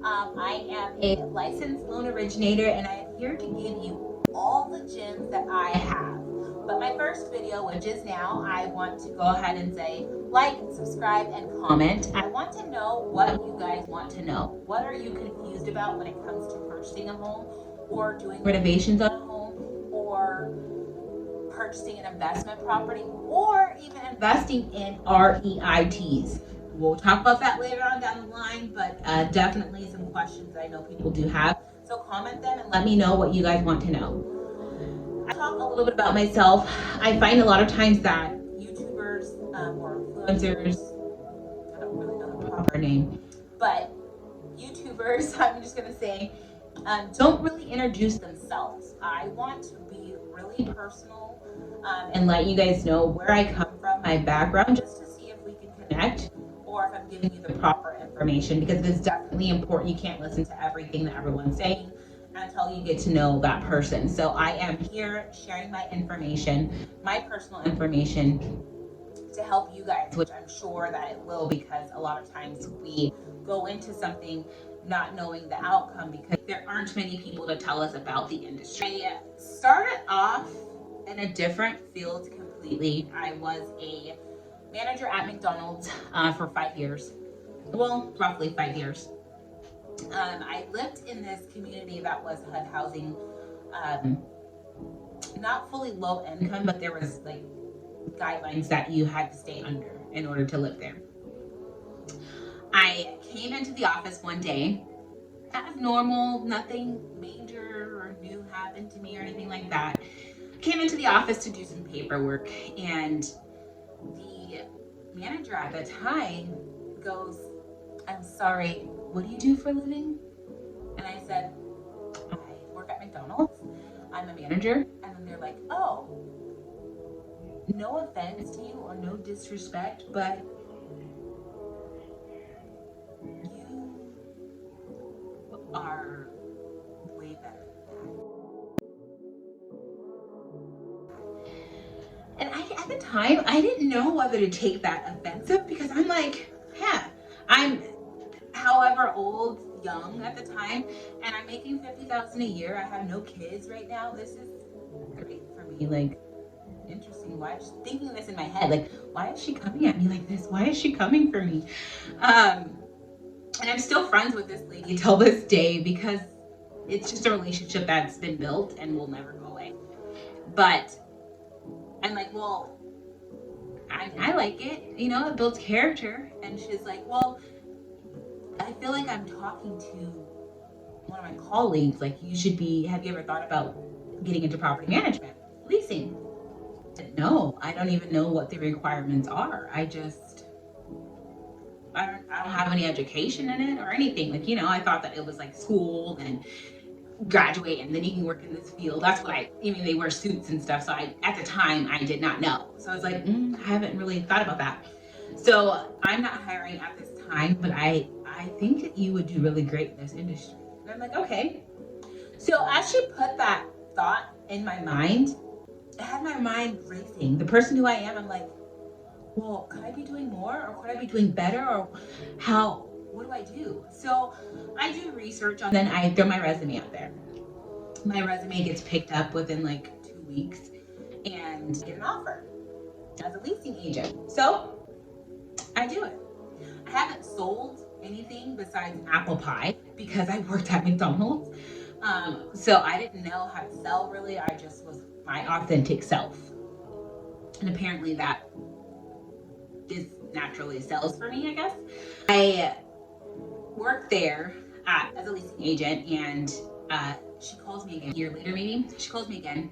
I am a licensed loan originator, and I am here to give you all the gems that I have. But my first video, which is now, I want to go ahead and say like, subscribe, and comment. I want to know what you guys want to know. What are you confused about when it comes to purchasing a home, or doing renovations on a home, or purchasing an investment property, or even investing in REITs. We'll talk about that later on down the line, but definitely some questions that I know people do have. So comment them and let me know what you guys want to know. I talk a little bit about myself. I find a lot of times that YouTubers or influencers, I don't really know the proper name, but YouTubers, I'm just gonna say, don't really introduce themselves. I want to be really personal and let you guys know where I come from, my background, just to see if we can connect or if I'm giving you the proper information, because it is definitely important. You can't listen to everything that everyone's saying until you get to know that person. So I am here sharing my information, my personal information, to help you guys, which I'm sure that it will, because a lot of times we go into something not knowing the outcome because there aren't many people to tell us about the industry. I started off in a different field completely. I was a manager at McDonald's for 5 years. Well, roughly 5 years. I lived in this community that was HUD housing, not fully low income, but there was like guidelines that you had to stay under in order to live there. I came into the office one day as normal, nothing major or new happened to me or anything like that. Came into the office to do some paperwork, and the manager at the time goes, "I'm sorry, what do you do for a living?" And I said, "I work at McDonald's. I'm a manager." And then they're like, "Oh, no offense to you or no disrespect, but you are way better than that." And at the time, I didn't know whether to take that offensive, because I'm like, yeah, I'm however old, young at the time, and I'm making $50,000 a year. I have no kids right now. This is great for me. Like, interesting. Why is she thinking this in my head? Like, why is she coming at me like this? Why is she coming for me? And I'm still friends with this lady till this day, because it's just a relationship that's been built and will never go away. But I'm like, well, I like it, it builds character. And she's like, well, I feel like I'm talking to one of my colleagues. Like, have you ever thought about getting into property management, leasing? No, I don't even know what the requirements are. I don't have any education in it or anything. Like, I thought that it was like school and graduate and then you can work in this field. That's what they wear suits and stuff. So at the time, I did not know. So I was like, I haven't really thought about that. So I'm not hiring at this time, but I think that you would do really great in this industry. And I'm like, okay. So as she put that thought in my mind, I had my mind racing. The person who I am, I'm like, well, could I be doing more, or could I be doing better, or what do I do? So I do research on, then I throw my resume out there. My resume gets picked up within like 2 weeks and get an offer as a leasing agent. So I do it. I haven't sold anything besides apple pie because I worked at McDonald's. So I didn't know how to sell really. I just was my authentic self. And apparently that is naturally sells for me, I guess. I worked there as a leasing agent, and she calls me again a year later, maybe. She calls me again.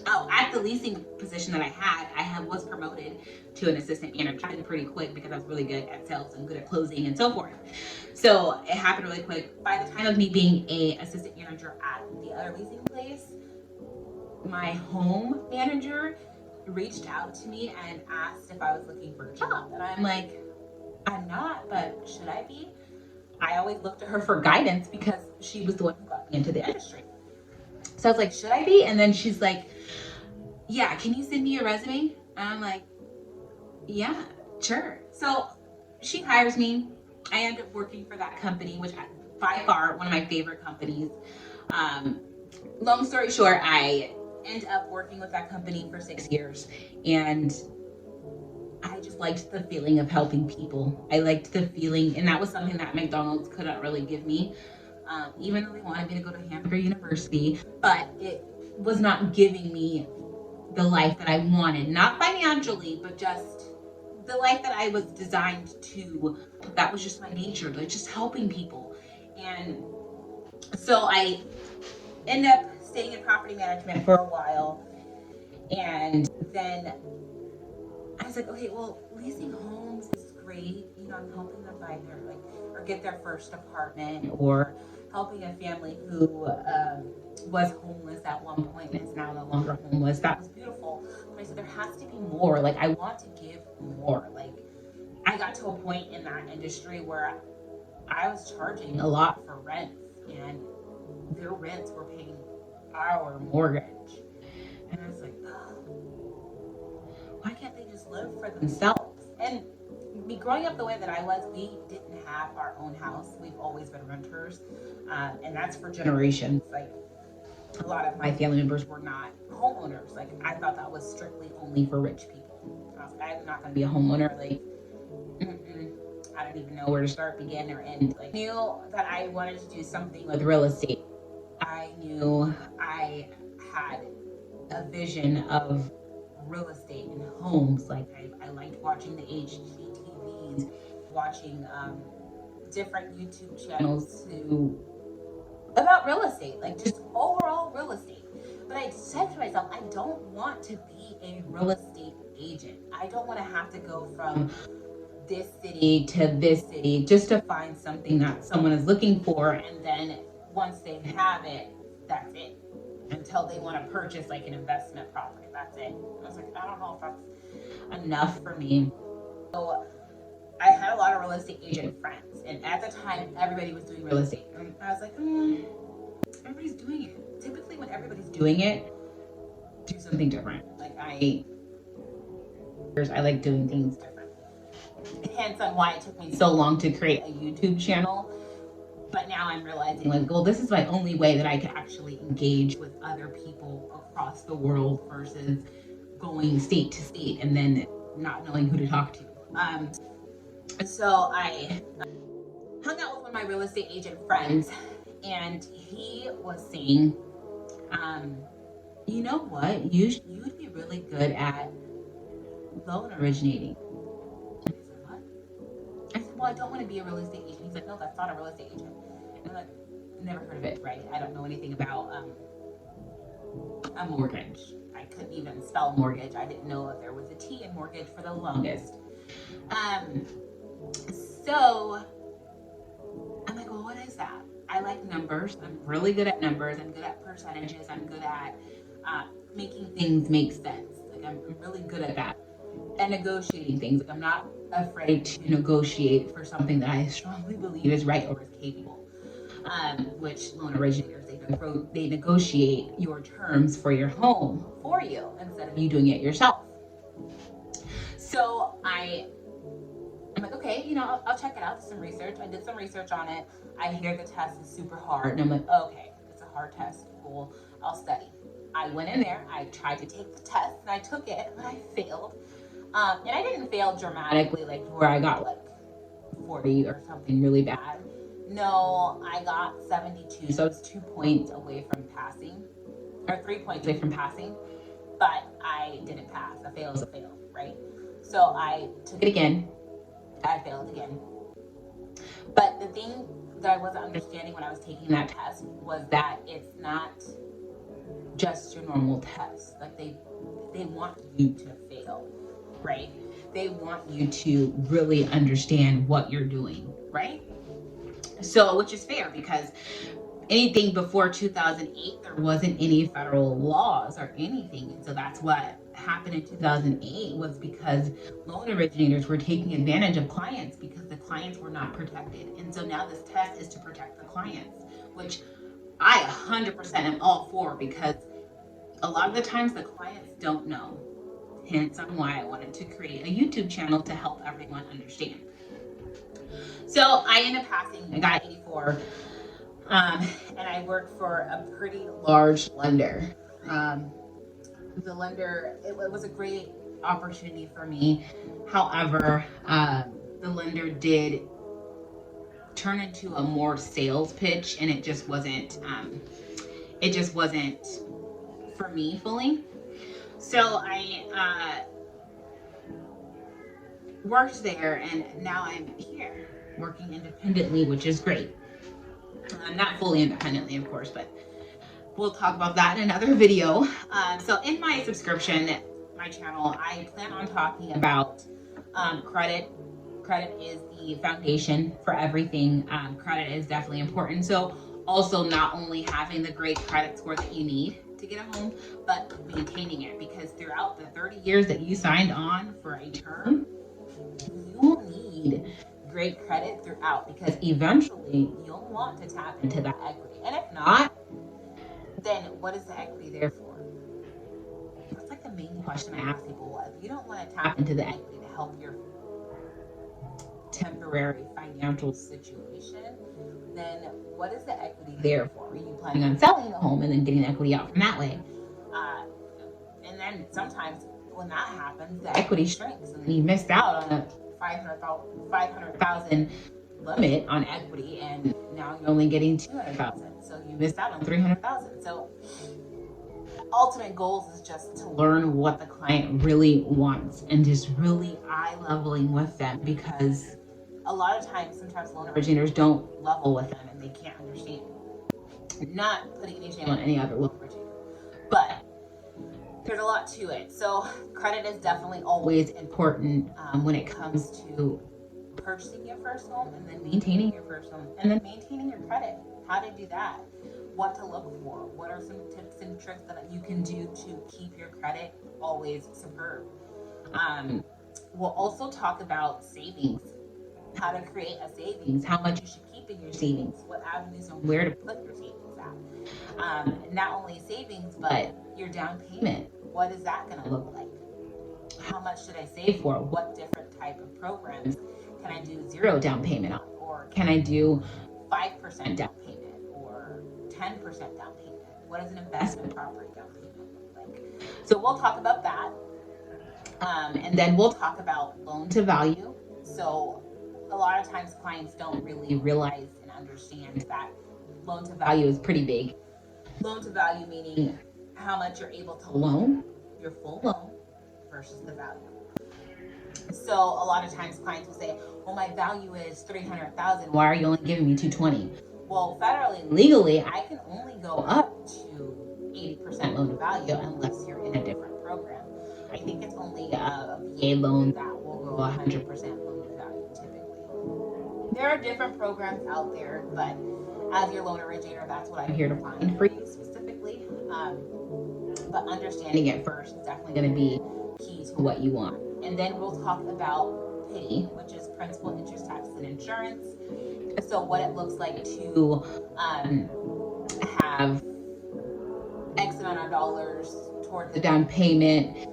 Oh, at the leasing position that I was promoted to an assistant manager. It happened pretty quick because I was really good at sales and good at closing and so forth. So it happened really quick. By the time of me being a assistant manager at the other leasing place, my home manager reached out to me and asked if I was looking for a job. And I'm like, I'm not, but should I be? I always looked to her for guidance because she was the one who got me into the industry. So I was like, should I be? And then she's like, yeah, can you send me your resume? And I'm like, yeah, sure. So she hires me. I end up working for that company, which by far one of my favorite companies. Um, Long story short, I end up working with that company for 6 years, and I just liked the feeling of helping people. I liked the feeling, and that was something that McDonald's couldn't really give me, even though they wanted me to go to Hamburger University, but it was not giving me the life that I wanted, not financially, but just the life that I was designed to. That was just my nature, like just helping people. And so I end up staying in property management for a while, and then I was like, okay, well, leasing homes is great. You know, I'm helping them buy their or get their first apartment, or helping a family who was homeless at one point and is now no longer homeless. That was beautiful. But I said there has to be more. Like, I want to give more. Like, I got to a point in that industry where I was charging a lot for rents, and their rents were paying our mortgage. And I was like, why can't they just live for themselves? And me growing up the way that I was, we didn't have our own house. We've always been renters, and that's for generations. Like, a lot of my family members were not homeowners. Like, I thought that was strictly only for rich people. I was like, I'm not going to be a homeowner. Like, I don't even know where to start, begin, or end. Like, I knew that I wanted to do something with real estate. I knew I had a vision of real estate and homes. Like, I liked watching the HGTVs, watching different YouTube channels about real estate, like just overall real estate. But I said to myself, I don't want to be a real estate agent. I don't want to have to go from this city to this city just to find something that someone is looking for, and then once they have it, that's it, until they want to purchase like an investment property. That's it. I was like, I don't know if that's enough for me. So I had a lot of real estate agent friends, and at the time, everybody was doing real estate. And I was like, everybody's doing it. Typically, when everybody's doing it, do something different. Like, I like doing things different. Hence on why it took me so long to create a YouTube channel. But now I'm realizing, like, well, this is my only way that I can actually engage with other people across the world versus going state to state and then not knowing who to talk to. So I hung out with one of my real estate agent friends, and he was saying, you know what? You would be really good at loan originating. And I said, what? I said, well, I don't want to be a real estate agent. He's like, no, that's not a real estate agent. And I'm like, never heard of it, right? I don't know anything about a mortgage. I couldn't even spell mortgage. I didn't know if there was a T in mortgage for the longest. So I'm like, well, what is that? I like numbers. I'm really good at numbers. I'm good at percentages. I'm good at making things make sense. Like, I'm really good at that. And negotiating things. Like, I'm not afraid to negotiate for something that I strongly believe is right or is capable. Which loan originators, they negotiate your terms for your home for you instead of you doing it yourself. So I'm like, okay, you know, I'll check it out. Do some research. I did some research on it. I hear the test is super hard, and I'm like, okay, it's a hard test. Cool. I'll study. I went in there. I tried to take the test, and I took it, but I failed. And I didn't fail dramatically, like where I got like 40 or something really bad. No, I got 72, so it's 2 points away from passing, or 3 points away from passing, but I didn't pass. A fail is a fail, right? So I took it again. I failed again. But the thing that I wasn't understanding when I was taking that test was that it's not just your normal test. Like, they want you to fail, right? They want you to really understand what you're doing, right? So, which is fair, because anything before 2008, there wasn't any federal laws or anything. And so that's what happened in 2008, was because loan originators were taking advantage of clients because the clients were not protected. And so now this test is to protect the clients, which I 100% am all for, because a lot of the times the clients don't know. Hence on why I wanted to create a YouTube channel to help everyone understand. So I ended up passing. I got 84. And I worked for a pretty large lender. The lender, it was a great opportunity for me. However, the lender did turn into a more sales pitch, and it just wasn't for me fully. So I worked there, and now I'm here working independently, which is great. Not fully independently, of course, but we'll talk about that in another video. So in my subscription, my channel, I plan on talking about credit. Credit is the foundation for everything. Credit is definitely important. So also not only having the great credit score that you need to get a home, but maintaining it, because throughout the 30 years that you signed on for a term, you will need great credit throughout, because eventually you'll want to tap into that equity. And if not, then what is the equity there for? That's like the main question I ask people. If you don't want to tap into the equity to help your temporary financial situation, then what is the equity there for? Are you planning on selling the home and then getting the equity out from that way? And then sometimes when that happens, the equity shrinks, and then you missed out on a $500,000 limit on equity, and now you're only getting $200,000. So you missed out on $300,000. So ultimate goals is just to learn what the client really wants and just really eye leveling with them, because a lot of times, sometimes loan originators don't level with them and they can't understand. Not putting any shame on any other loan originator, but there's a lot to it. So credit is definitely always important when it comes to purchasing your first home, and then maintaining your first home, and then maintaining your credit. How to do that, what to look for, what are some tips and tricks that you can do to keep your credit always superb. We'll also talk about savings, how to create a savings, how much you should keep in your savings, what avenues and where to put your savings at. Not only savings, but your down payment. What is that going to look like? How much should I save for? What different type of programs can I do 0 down payment on? Or can I do 5% down payment or 10% down payment? What does an investment property down payment look like? So we'll talk about that. And then we'll talk about loan to value. So a lot of times clients don't really realize and understand that loan to value is pretty big. Loan to value meaning how much you're able to loan, your full loan, versus the value. So a lot of times clients will say, well, my value is $300,000. Why are you only giving me $220,000? Well, federally, legally, I can only go up to 80% loan to value unless you're in a different program. I think it's only a VA loan that will go 100% loan to value typically. There are different programs out there, but as your loan originator, that's what I'm here to find for you specifically. But understanding it first is definitely going to be key to what you want. And then we'll talk about PITI, which is principal, interest, taxes, and insurance. So what it looks like to have X amount of dollars toward the down payment.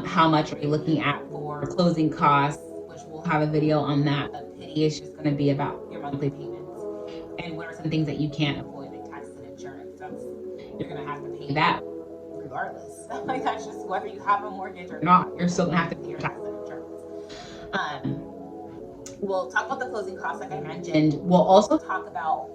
How much are you looking at for closing costs, which we'll have a video on that. But PITI is just going to be about your monthly payments. And what are some things that you can't avoid, like taxes and insurance. You're going to have to pay that regardless. Like that's just whether you have a mortgage or not, you're still gonna have to pay your taxes and insurance. We'll talk about the closing costs, like I mentioned. We'll also talk about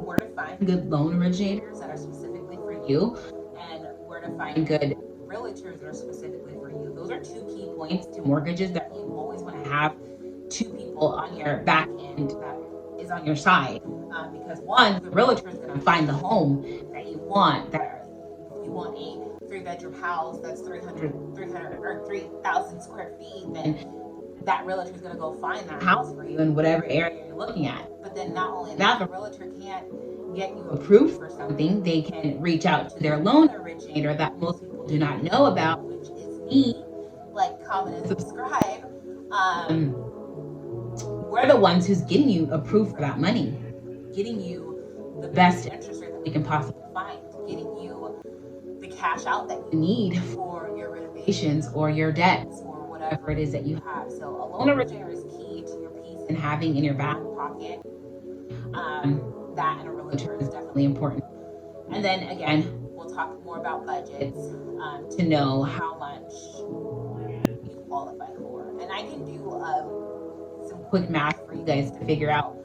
where to find good loan originators that are specifically for you, and where to find good realtors that are specifically for you. Those are 2 key points to mortgages that you always want to have 2 people on your back end that is on your side, because one, the realtor is going to find the home that you want, that you want a 3-bedroom house that's 300 or 3,000 square feet, then that realtor is going to go find that house for you in whatever area you're looking at. But then not only that, the realtor can't get you approved for something. They can reach out to their loan originator that most people do not know about, which is me. Like, comment, and subscribe. We're the ones who's getting you approved for that money, getting you the best interest rate that we can possibly find, getting you the cash out that you need for your renovations or your debts or whatever it is that you have. So a loan originator is key to your peace and having in your back pocket that that in a realtor is definitely important. And then again, we'll talk more about budgets to know how much you qualify for. And I can do some quick math for you guys to figure out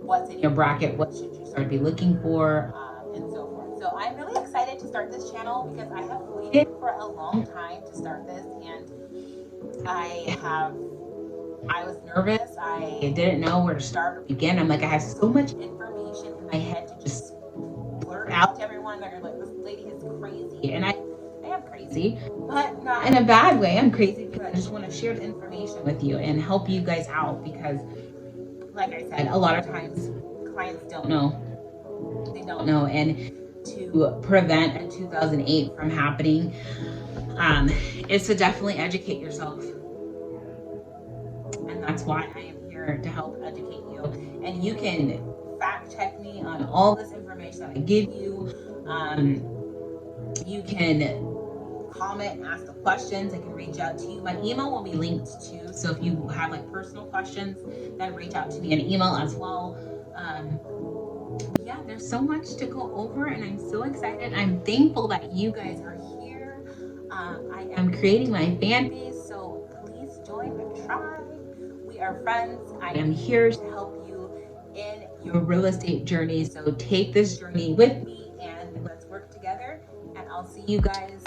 what's in your bracket, what should you start be looking for, and so forth. So I'm really excited to start this channel because I have waited for a long time to start this, and I was nervous. I didn't know where to start or begin. I'm like, I have so much information in my head to just blurt out to everyone. They're like, this lady is crazy. And I am crazy, but not in a bad way. I'm crazy because I just want to share the information with you and help you guys out because, like I said, a lot of times clients don't know. They don't know. And to prevent a 2008 from happening is to definitely educate yourself. And that's why I am here to help educate you. And you can fact check me on all this information that I give you. You can comment, ask the questions. I can reach out to you. My email will be linked too. So if you have like personal questions, then reach out to me in email as well. Yeah, there's so much to go over, and I'm so excited. I'm thankful that you guys are here. I am creating my fan base, so please join the tribe. We are friends. I am here to help you in your real estate journey. So take this journey with me and let's work together. And I'll see you guys